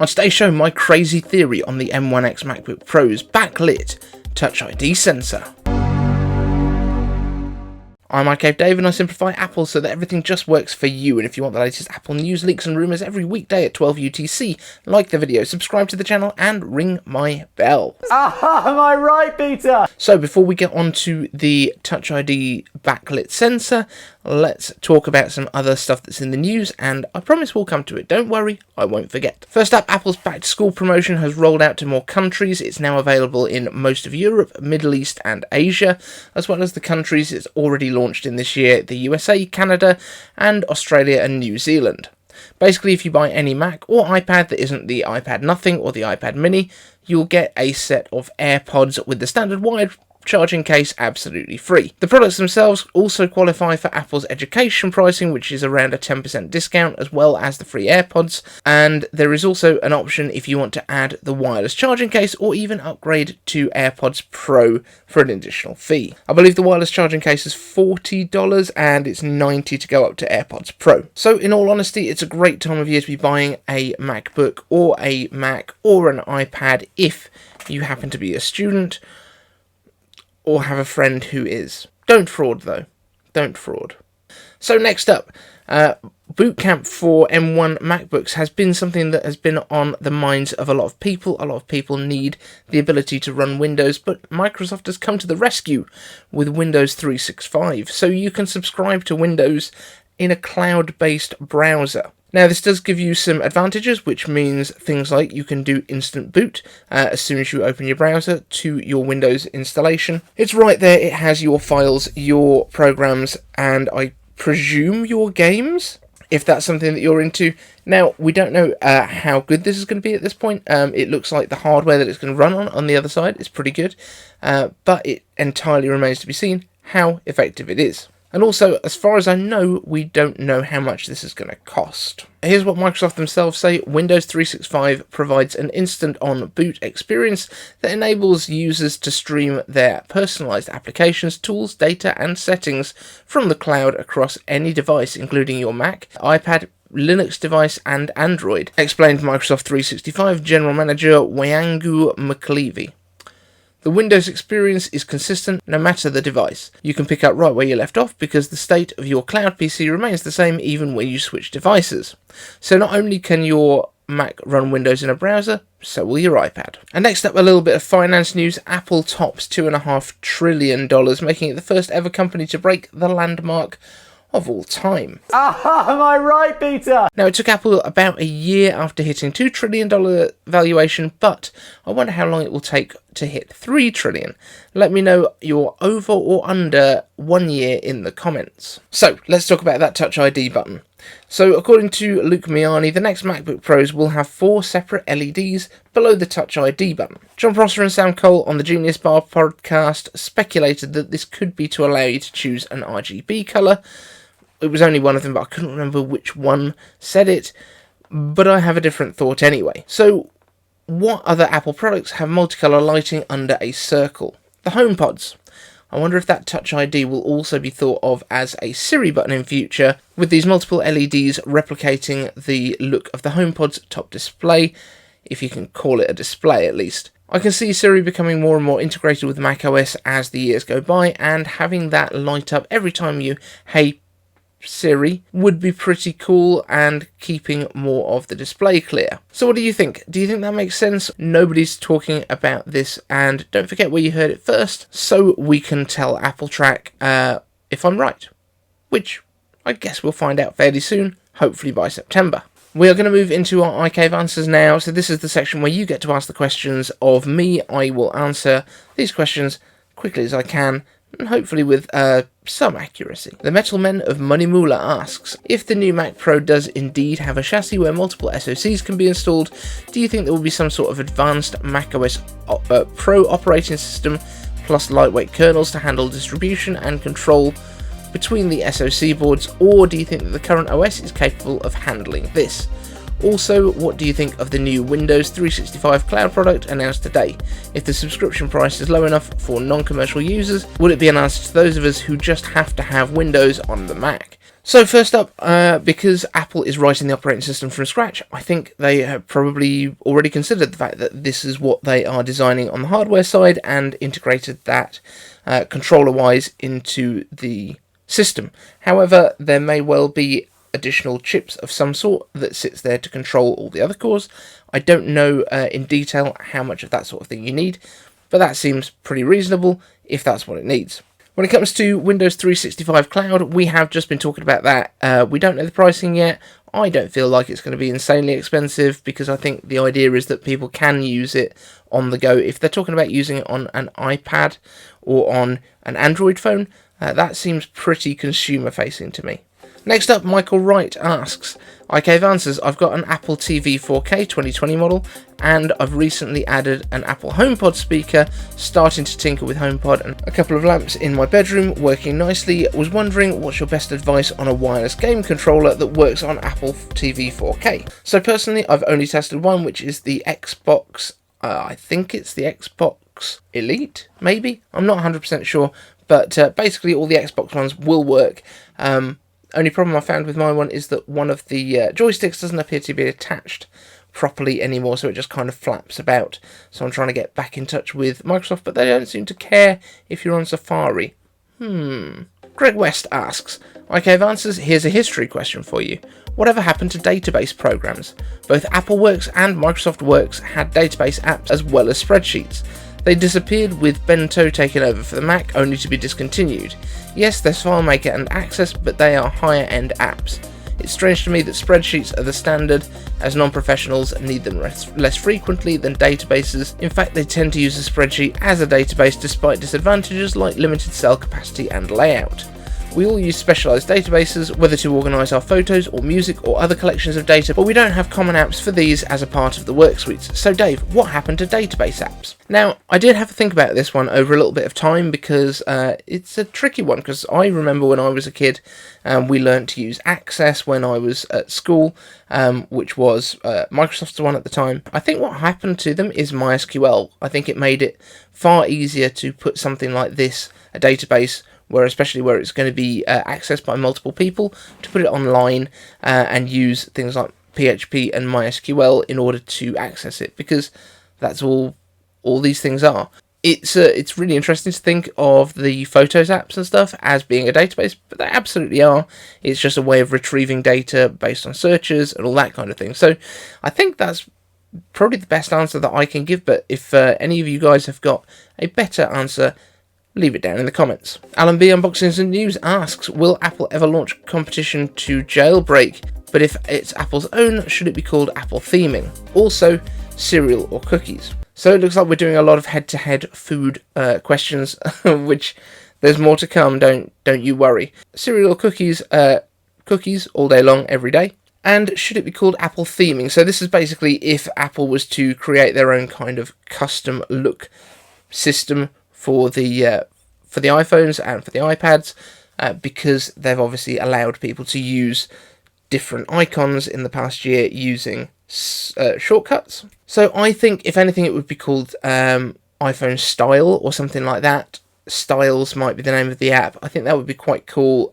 On today's show, my crazy theory on the M1X MacBook Pro's backlit Touch ID sensor. I'm iCaveDave and I simplify Apple so that everything just works for you. And if you want the latest Apple news, leaks and rumours every weekday at 12 UTC, like the video, subscribe to the channel and ring my bell. Aha, am I right, Peter? So before we get on to the Touch ID backlit sensor, let's talk about some other stuff that's in the news, and I promise we'll come to it. Don't worry, I won't forget. First up, Apple's Back to School promotion has rolled out to more countries. It's now available in most of Europe, Middle East and Asia, as well as the countries it's already launched in this year, the USA, Canada and Australia and New Zealand. Basically, if you buy any Mac or iPad that isn't the iPad Nothing or the iPad Mini, you'll get a set of AirPods with the standard wired charging case absolutely free. The products themselves also qualify for Apple's education pricing, which is around a 10% discount, as well as the free AirPods, and there is also an option if you want to add the wireless charging case or even upgrade to AirPods Pro for an additional fee. I believe the wireless charging case is $40 and it's $90 to go up to AirPods Pro. So in all honesty, it's a great time of year to be buying a MacBook or a Mac or an iPad if you happen to be a student or have a friend who is. Don't fraud though. Don't fraud. So next up, Boot Camp for M1 MacBooks has been something that has been on the minds of a lot of people. A lot of people need the ability to run Windows, but Microsoft has come to the rescue with Windows 365. So you can subscribe to Windows in a cloud-based browser. Now, this does give you some advantages, which means things like you can do instant boot as soon as you open your browser to your Windows installation. It's right there. It has your files, your programs, and I presume your games, if that's something that you're into. Now, we don't know how good this is going to be at this point. It looks like the hardware that it's going to run on the other side is pretty good, but it entirely remains to be seen how effective it is. And also, as far as I know, we don't know how much this is going to cost. Here's what Microsoft themselves say. Windows 365 provides an instant on boot experience that enables users to stream their personalized applications, tools, data, and settings from the cloud across any device, including your Mac, iPad, Linux device, and Android, explained Microsoft 365 General Manager Wayangu McLeavy. The Windows experience is consistent no matter the device. You can pick up right where you left off because the state of your cloud PC remains the same even when you switch devices. So not only can your Mac run Windows in a browser, so will your iPad. And next up, a little bit of finance news. Apple tops $2.5 trillion, making it the first ever company to break the landmark of all time. Aha, am I right, Peter? Now, it took Apple about a year after hitting $2 trillion valuation, but I wonder how long it will take to hit $3 trillion. Let me know your over or under 1 year in the comments. So, let's talk about that Touch ID button. So, according to Luke Miani, the next MacBook Pros will have 4 separate LEDs below the Touch ID button. John Prosser and Sam Cole on the Genius Bar podcast speculated that this could be to allow you to choose an RGB colour. It was only one of them, but I couldn't remember which one said it, but I have a different thought anyway. So, what other Apple products have multicolour lighting under a circle? The HomePods. I wonder if that Touch ID will also be thought of as a Siri button in future, with these multiple LEDs replicating the look of the HomePod's top display, if you can call it a display at least. I can see Siri becoming more and more integrated with macOS as the years go by, and having that light up every time you "Hey Siri" would be pretty cool, and keeping more of the display clear. So what do you think? Do you think that makes sense? Nobody's talking about this, and don't forget where you heard it first, so we can tell Apple Track if I'm right. Which I guess we'll find out fairly soon, hopefully by September. We are going to move into our iCave answers now, so this is the section where you get to ask the questions of me. I will answer these questions quickly as I can, and hopefully with some accuracy. The Metal Men of Money Moolah asks, if the new Mac Pro does indeed have a chassis where multiple SoCs can be installed, do you think there will be some sort of advanced macOS Pro operating system plus lightweight kernels to handle distribution and control between the SoC boards, or do you think that the current OS is capable of handling this? Also, what do you think of the new Windows 365 cloud product announced today? If the subscription price is low enough for non-commercial users, would it be an answer to those of us who just have to have Windows on the Mac? So first up, because Apple is writing the operating system from scratch, I think they have probably already considered the fact that this is what they are designing on the hardware side and integrated that controller-wise into the system. However, there may well be additional chips of some sort that sits there to control all the other cores. I don't know in detail how much of that sort of thing you need, but that seems pretty reasonable if that's what it needs. When it comes to Windows 365 Cloud, we have just been talking about that. We don't know the pricing yet. I don't feel like it's going to be insanely expensive because I think the idea is that people can use it on the go. If they're talking about using it on an iPad or on an Android phone, that seems pretty consumer facing to me. Next up, Michael Wright asks, IK Answers, I've got an Apple TV 4K 2020 model, and I've recently added an Apple HomePod speaker, starting to tinker with HomePod, and a couple of lamps in my bedroom, working nicely. Was wondering what's your best advice on a wireless game controller that works on Apple TV 4K? So personally, I've only tested one, which is the Xbox, I think it's the Xbox Elite, maybe? I'm not 100% sure, but basically all the Xbox ones will work. Only problem I found with my one is that one of the joysticks doesn't appear to be attached properly anymore, so it just kind of flaps about. So I'm trying to get back in touch with Microsoft, but they don't seem to care if you're on Safari. Greg West asks, IK Answers, here's a history question for you. Whatever happened to database programs? Both Apple Works and Microsoft Works had database apps as well as spreadsheets. They disappeared with Bento taking over for the Mac, only to be discontinued. Yes, there's FileMaker and Access, but they are higher end apps. It's strange to me that spreadsheets are the standard, as non-professionals need them less frequently than databases. In fact, they tend to use a spreadsheet as a database despite disadvantages like limited cell capacity and layout. We all use specialised databases, whether to organise our photos or music or other collections of data, but we don't have common apps for these as a part of the work suites. So Dave, what happened to database apps? Now, I did have to think about this one over a little bit of time because it's a tricky one, because I remember when I was a kid, we learned to use Access when I was at school, which was Microsoft's one at the time. I think what happened to them is MySQL. I think it made it far easier to put something like this, a database, especially where it's going to be accessed by multiple people, to put it online and use things like PHP and MySQL in order to access it, because that's all these things are. It's really interesting to think of the Photos apps and stuff as being a database, but they absolutely are. It's just a way of retrieving data based on searches and all that kind of thing. So I think that's probably the best answer that I can give, but if any of you guys have got a better answer, leave it down in the comments. Alan B Unboxings and News asks, will Apple ever launch competition to Jailbreak? But if it's Apple's own, should it be called Apple theming? Also, cereal or cookies? So it looks like we're doing a lot of head-to-head food questions, which there's more to come, don't you worry. Cereal or cookies? Cookies all day long, every day. And should it be called Apple theming? So this is basically if Apple was to create their own kind of custom look system for the iPhones and for the iPads, because they've obviously allowed people to use different icons in the past year using shortcuts. So I think, if anything, it would be called iPhone Style or something like that. Styles might be the name of the app. I think that would be quite cool.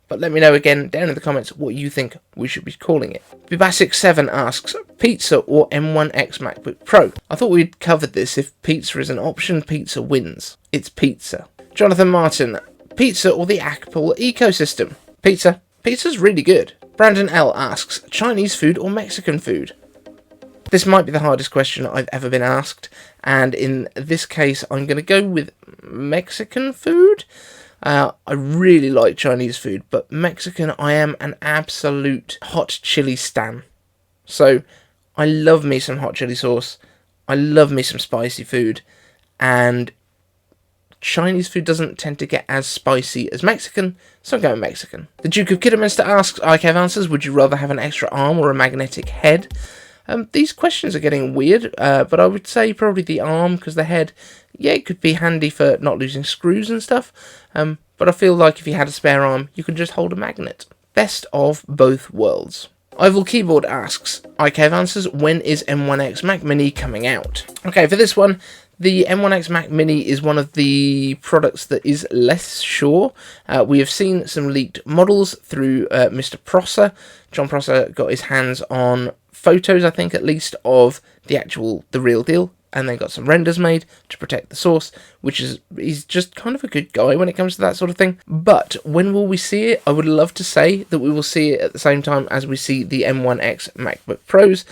But let me know again down in the comments what you think we should be calling it. Bibasic7 asks, pizza or M1X MacBook Pro? I thought we'd covered this. If pizza is an option, pizza wins. It's pizza. Jonathan Martin, pizza or the Apple ecosystem? Pizza. Pizza's really good. Brandon L asks, Chinese food or Mexican food? This might be the hardest question I've ever been asked, and in this case I'm going to go with Mexican food. I really like Chinese food, but Mexican, I am an absolute hot chili stan. So I love me some hot chili sauce, I love me some spicy food, and Chinese food doesn't tend to get as spicy as Mexican, so I'm going Mexican. The Duke of Kidderminster asks, IK Answers, would you rather have an extra arm or a magnetic head? These questions are getting weird, but I would say probably the arm, because the head, yeah, it could be handy for not losing screws and stuff, but I feel like if you had a spare arm, you could just hold a magnet. Best of both worlds. Oval Keyboard asks, IK Answers, when is M1X Mac Mini coming out? Okay, for this one, The M1X Mac Mini is one of the products that is less sure. We have seen some leaked models through Mr. Prosser. John Prosser got his hands on photos, I think at least, of the real deal, and then got some renders made to protect the source, which is, he's just kind of a good guy when it comes to that sort of thing. But when will we see it? I would love to say that we will see it at the same time as we see the M1X MacBook Pros,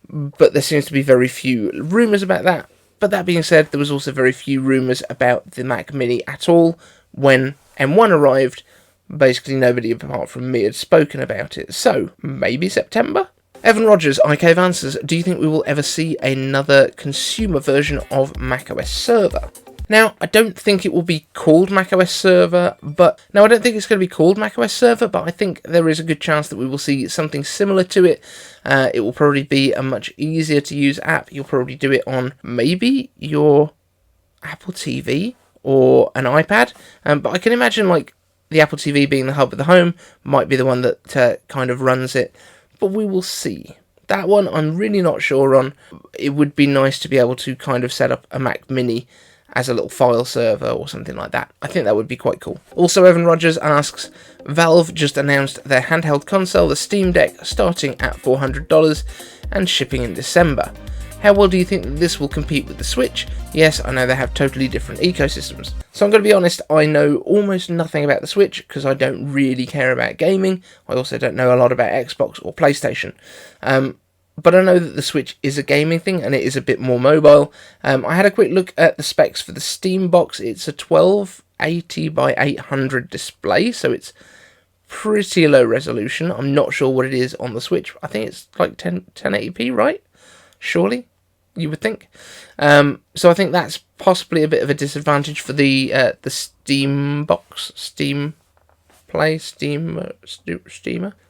but there seems to be very few rumours about that. But that being said, there was also very few rumours about the Mac Mini at all when M1 arrived. Basically nobody apart from me had spoken about it, so maybe September? Evan Rogers, iCave Answers, do you think we will ever see another consumer version of macOS Server? Now, I don't think it will be called macOS Server, but I don't think it's going to be called macOS Server, but I think there is a good chance that we will see something similar to it. It will probably be a much easier to use app. You'll probably do it on maybe your Apple TV or an iPad, but I can imagine like the Apple TV being the hub of the home might be the one that kind of runs it, but we will see. That one I'm really not sure on. It would be nice to be able to kind of set up a Mac Mini as a little file server or something like that. I think that would be quite cool. Also, Evan Rogers asks, Valve just announced their handheld console, the Steam Deck, starting at $400 and shipping in December. How well do you think that this will compete with the Switch? Yes, I know they have totally different ecosystems. So I'm going to be honest, I know almost nothing about the Switch because I don't really care about gaming. I also don't know a lot about Xbox or PlayStation. But I know that the Switch is a gaming thing and it is a bit more mobile. I had a quick look at the specs for the Steam box. It's a 1280 by 800 display, so it's pretty low resolution. I'm not sure what it is on the Switch. I think it's like 1080p, right? Surely, you would think. So I think that's possibly a bit of a disadvantage for the Steam box, Steamer.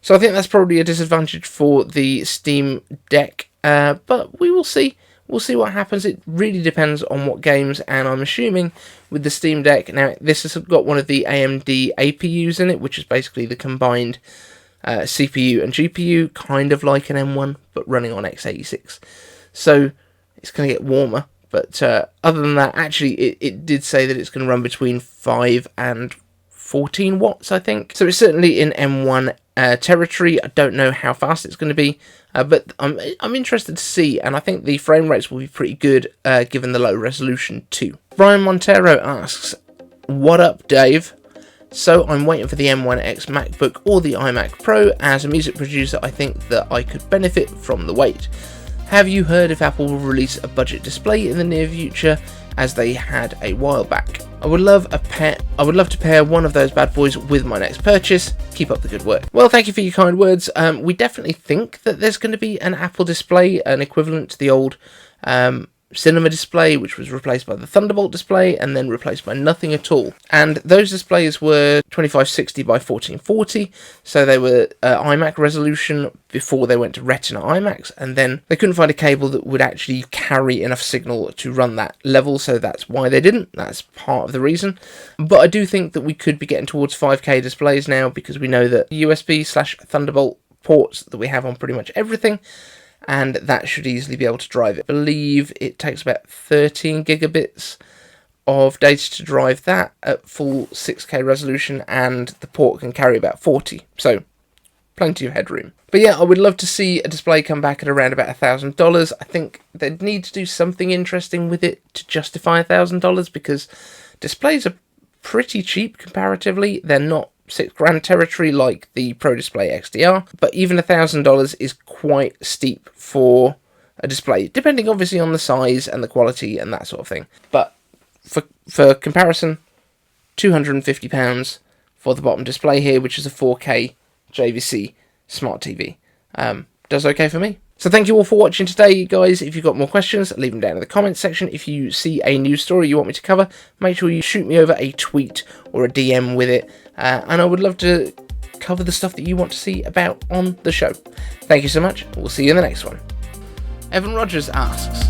So I think that's probably a disadvantage for the Steam Deck, but we will see. We'll see what happens. It really depends on what games, and I'm assuming with the Steam Deck, now this has got one of the AMD APUs in it, which is basically the combined CPU and GPU, kind of like an M1, but running on x86. So it's going to get warmer, but other than that, actually it did say that it's going to run between 5 and 14 watts, I think. So it's certainly in M1 territory. I don't know how fast it's going to be, but I'm interested to see, and I think the frame rates will be pretty good given the low resolution too. Brian Montero asks, what up, Dave? So I'm waiting for the M1X MacBook or the iMac Pro. As a music producer, I think that I could benefit from the wait. Have you heard if Apple will release a budget display in the near future, as they had a while back? I would love to pair one of those bad boys with my next purchase. Keep up the good work. Well, thank you for your kind words. We definitely think that there's going to be an Apple display, an equivalent to the old Cinema display, which was replaced by the Thunderbolt display and then replaced by nothing at all. And those displays were 2560 by 1440, so they were iMac resolution before they went to Retina iMacs, and then they couldn't find a cable that would actually carry enough signal to run that level, so that's why they didn't. That's part of the reason. But I do think that we could be getting towards 5K displays now, because we know that USB/Thunderbolt ports that we have on pretty much everything, and that should easily be able to drive it. I believe it takes about 13 gigabits of data to drive that at full 6K resolution, and the port can carry about 40, so plenty of headroom. But yeah, I would love to see a display come back at around about $1,000. I think they'd need to do something interesting with it to justify $1,000, because displays are pretty cheap comparatively. They're not $6,000 territory like the Pro Display XDR, but even $1,000 is quite steep for a display, depending obviously on the size and the quality and that sort of thing. But for comparison, £250 for the bottom display here, which is a 4K JVC Smart TV. Does okay for me. So thank you all for watching today, guys. If you've got more questions, leave them down in the comments section. If you see a news story you want me to cover, make sure you shoot me over a tweet or a DM with it. And I would love to cover the stuff that you want to see about on the show. Thank you so much. We'll see you in the next one. Evan Rogers asks,